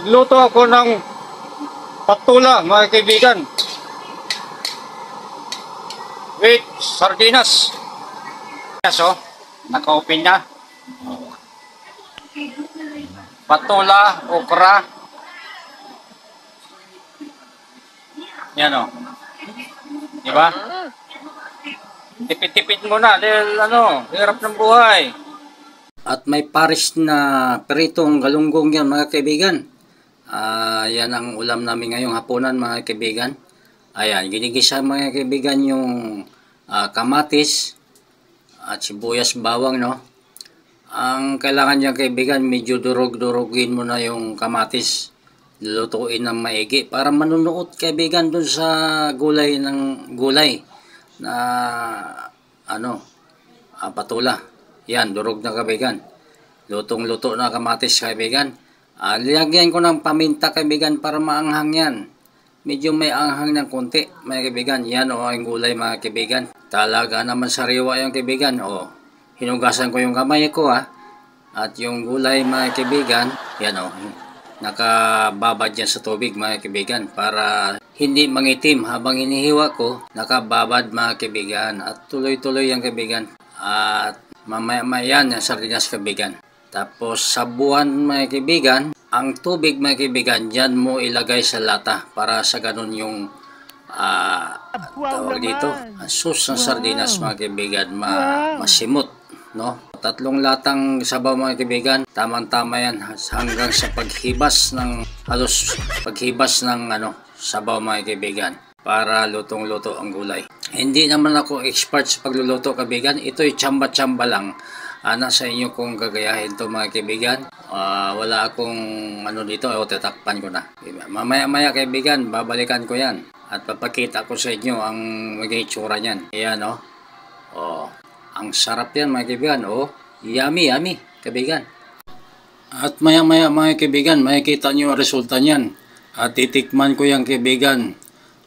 Nagluto ako ng patula, mga kaibigan. With sardinas. So, naka-open na. Patula, okra. Yan o. Diba? Tipid-tipid muna dahil hirap ng buhay. At may paris na peritong galunggong yan, mga kaibigan. Yan ang ulam namin ngayong hapunan, mga kaibigan. Ayan, ginigisa, mga kaibigan, yung kamatis at sibuyas bawang, no? Ang kailangan niya, kaibigan, medyo durog-durogin mo na yung kamatis. Lulutuin ng maigi para manunuot, kaibigan, dun sa gulay na patula. Yan, durog na, kaibigan. Lutong-luto na kamatis, kaibigan. Lagyan ko ng paminta, kaibigan, para maanghang yan. Medyo may anghang ng konti, mga kaibigan. Yan o, ang gulay, mga kaibigan. Talaga naman sariwa yung kaibigan. O, hinugasan ko yung kamay ko, At yung gulay, mga kaibigan, yan o, nakababad yan sa tubig, mga kaibigan. Para hindi mangitim habang hinihiwa ko, nakababad, mga kaibigan. At tuloy-tuloy yung kaibigan. At mamaya-maya yan, sardinas, kaibigan. Tapos sabuan, mga kaibigan, ang tubig, mga kaibigan, dyan mo ilagay sa lata para sa ganun yung tawag dito, sus ng sardinas, mga kaibigan, masimot, no? 3 latang sabaw, mga kaibigan, tamang-tama yan hanggang sa paghibas ng sabaw, mga kaibigan, para lutong-luto ang gulay. Hindi naman ako expert sa pagluluto, kaibigan. Ito'y tsamba-tsamba lang. Nasa inyo kung gagayahin to, mga kaibigan. Wala akong dito, tatakpan ko na. Mamaya-maya, kaibigan, babalikan ko yan. At papakita ko sa inyo ang maging itsura niyan. Ayan, ang sarap yan, mga kaibigan. Yummy, yummy, kaibigan. At maya-maya, mga kaibigan, makikita nyo ang resulta niyan. At titikman ko yan, kaibigan.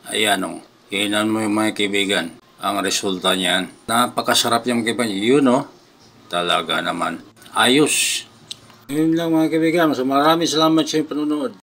Ayan, hinan mo yung, mga kaibigan, ang resulta niyan. Napakasarap yung, kaibigan. Yun, talaga naman. Ayos. Yun lang, mga kaibigan. So, maraming salamat sa inyong panunood.